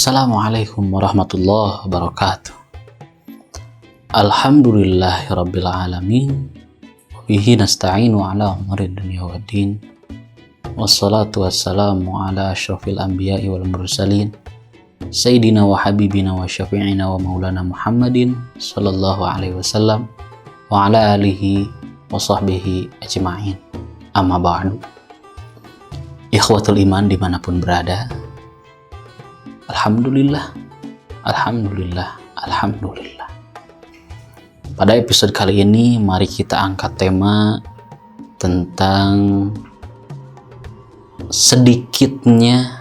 Assalamualaikum warahmatullahi wabarakatuh. Alhamdulillahirabbil alamin. Bihi nasta'inu ala umuri dunya waddin. Wassalatu wassalamu ala asyrafil anbiya'i wal mursalin. Sayyidina wa habibina wa syafi'ina wa maulana Muhammadin sallallahu alaihi wasallam wa ala alihi wa sahbihi ajma'in. Amma ba'du. Ikhwatul iman dimanapun berada, Alhamdulillah. Pada episode kali ini, mari kita angkat tema tentang sedikitnya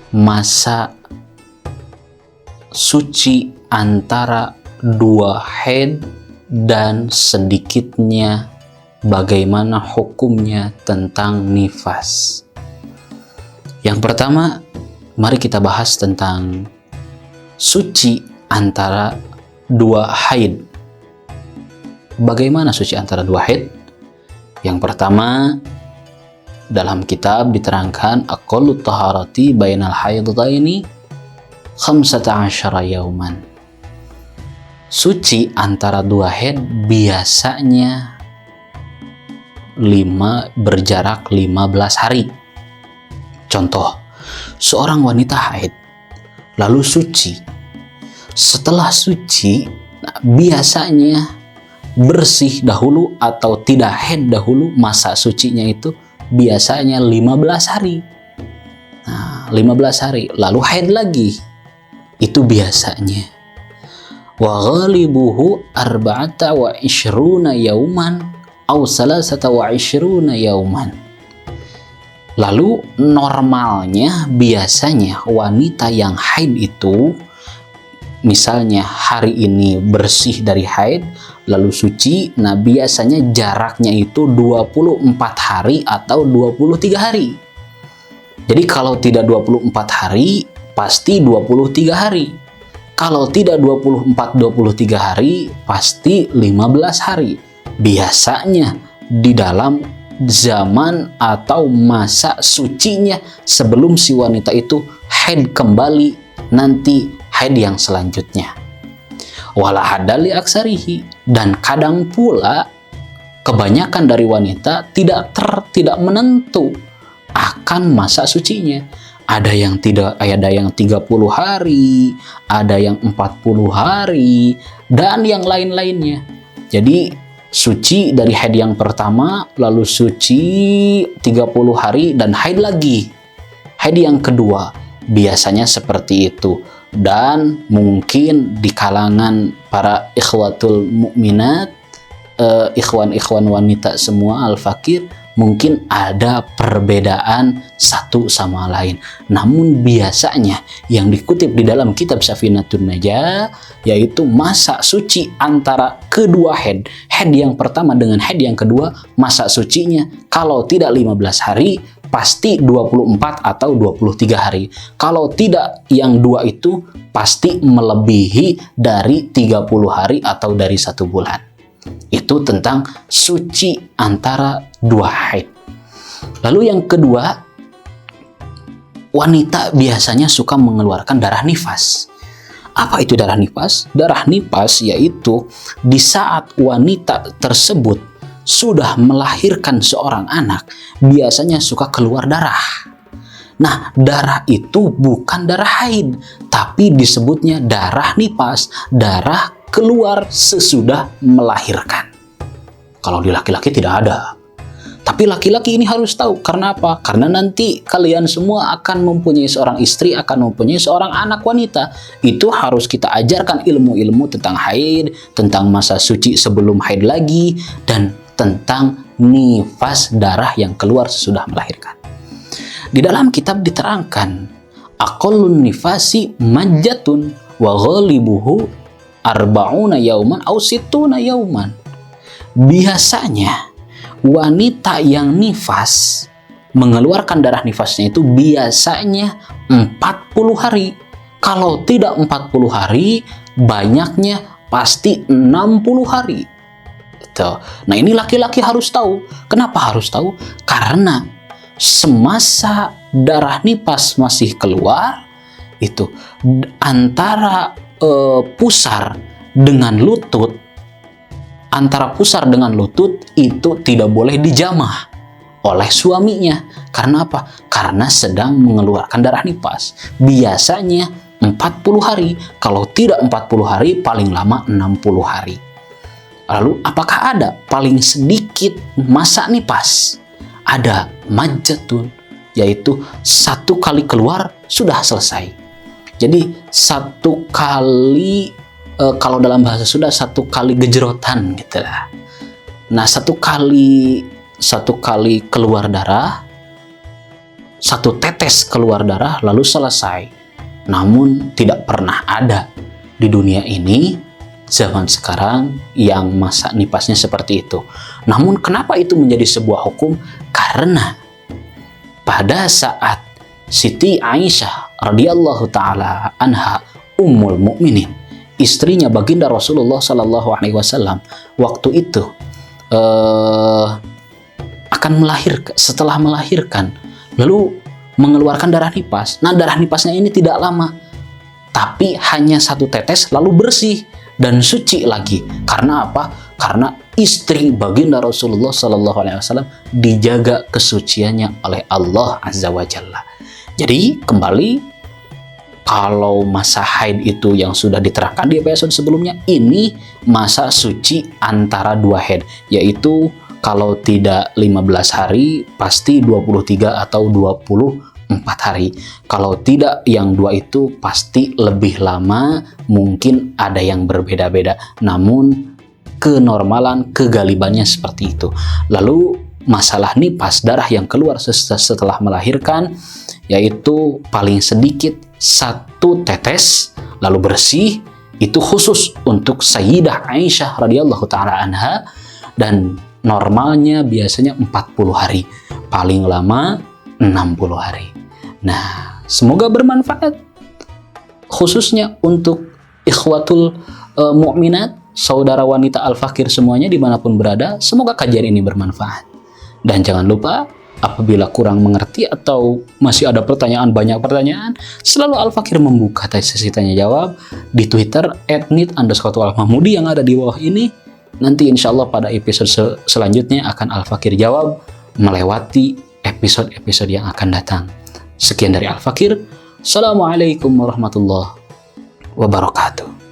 masa suci antara dua haid dan sedikitnya bagaimana hukumnya tentang nifas. Yang pertama, mari kita bahas tentang suci antara dua haid. Bagaimana suci antara dua haid? Yang pertama, dalam kitab diterangkan aqallut taharati bainal haidataini 15 yauman. Suci antara dua haid biasanya berjarak 15 hari. Contoh, seorang wanita haid lalu suci. Setelah suci, biasanya bersih dahulu atau tidak haid dahulu, masa sucinya itu biasanya 15 hari. 15 hari lalu haid lagi. Itu biasanya. Wa ghalibuhu 24 yauman aw 23 yauman. Lalu normalnya biasanya wanita yang haid itu, misalnya hari ini bersih dari haid lalu suci, nah biasanya jaraknya itu 24 hari atau 23 hari. Jadi kalau tidak 24 hari pasti 23 hari. Kalau tidak 24-23 hari pasti 15 hari. Biasanya di dalam zaman atau masa sucinya sebelum si wanita itu haid kembali nanti haid yang selanjutnya. Wala hadali aksarihi, dan kadang pula kebanyakan dari wanita tidak menentu akan masa sucinya. Ada yang 30 hari, ada yang 40 hari, dan yang lain-lainnya. Jadi suci dari haid yang pertama, lalu suci 30 hari dan haid lagi. Haid yang kedua, biasanya seperti itu. Dan mungkin di kalangan para ikhwatul mukminat, ikhwan-ikhwan wanita semua al-fakir, mungkin ada perbedaan satu sama lain. Namun biasanya yang dikutip di dalam kitab Safinatun Najah yaitu masa suci antara kedua haid yang pertama dengan haid yang kedua, masa sucinya kalau tidak 15 hari pasti 24 atau 23 hari. Kalau tidak yang dua itu pasti melebihi dari 30 hari atau dari 1 bulan. Itu tentang suci antara dua haid. Lalu yang kedua, wanita biasanya suka mengeluarkan darah nifas. Apa itu darah nifas? Darah nifas yaitu di saat wanita tersebut sudah melahirkan seorang anak, biasanya suka keluar darah. Nah, darah itu bukan darah haid, tapi disebutnya darah nifas, darah keluar sesudah melahirkan. Kalau di laki-laki tidak ada. Tapi laki-laki ini harus tahu. Karena apa? Karena nanti kalian semua akan mempunyai seorang istri, akan mempunyai seorang anak wanita. Itu harus kita ajarkan ilmu-ilmu tentang haid, tentang masa suci sebelum haid lagi, dan tentang nifas, darah yang keluar sesudah melahirkan. Di dalam kitab diterangkan, aqallun nifasi majjatun wa ghalibuhu 40 yauman aw 60 yauman. Biasanya wanita yang nifas mengeluarkan darah nifasnya itu biasanya 40 hari. Kalau tidak 40 hari, banyaknya pasti 60 hari. Nah, ini laki-laki harus tahu. Kenapa harus tahu? Karena semasa darah nifas masih keluar, itu antara pusar dengan lutut, itu tidak boleh dijamah oleh suaminya. Karena apa? Karena sedang mengeluarkan darah nifas. Biasanya 40 hari, kalau tidak 40 hari paling lama 60 hari. Lalu apakah ada paling sedikit masa nifas? Ada, majatun, yaitu 1 kali keluar sudah selesai. Jadi 1 kali, kalau dalam bahasa Sunda 1 kali gejrotan gitu lah. Nah, 1 kali keluar darah, 1 tetes keluar darah lalu selesai. Namun tidak pernah ada di dunia ini zaman sekarang yang masa nifasnya seperti itu. Namun kenapa itu menjadi sebuah hukum? Karena pada saat Siti Aisyah radhiyallahu taala anha, ummul mukminin, istrinya baginda Rasulullah sallallahu alaihi wasallam, waktu itu akan melahirkan, setelah melahirkan lalu mengeluarkan darah nifas. Nah, darah nifasnya ini tidak lama, tapi hanya 1 tetes lalu bersih dan suci lagi. Karena apa? Karena istri baginda Rasulullah sallallahu alaihi wasallam dijaga kesuciannya oleh Allah azza wa jalla. Jadi kembali, kalau masa haid itu yang sudah diterangkan di episode sebelumnya, ini masa suci antara 2 haid, yaitu kalau tidak 15 hari, pasti 23 atau 24 hari. Kalau tidak yang 2 itu pasti lebih lama, mungkin ada yang berbeda-beda. Namun kenormalan, kegalibannya seperti itu. Lalu masalah nifas, darah yang keluar setelah melahirkan, yaitu paling sedikit 1 tetes, lalu bersih, itu khusus untuk Sayyidah Aisyah radhiyallahu taala anha, dan normalnya biasanya 40 hari, paling lama 60 hari. Nah, semoga bermanfaat khususnya untuk ikhwatul mukminat, saudara wanita al-fakir semuanya dimanapun berada. Semoga kajian ini bermanfaat. Dan jangan lupa, apabila kurang mengerti atau masih ada pertanyaan, banyak pertanyaan, selalu Al-Fakir membuka sesi tanya jawab di Twitter @nit_almahmudi yang ada di bawah ini. Nanti insya Allah pada episode selanjutnya akan Al-Fakir jawab melewati episode-episode yang akan datang. Sekian dari Al-Fakir. Assalamualaikum warahmatullahi wabarakatuh.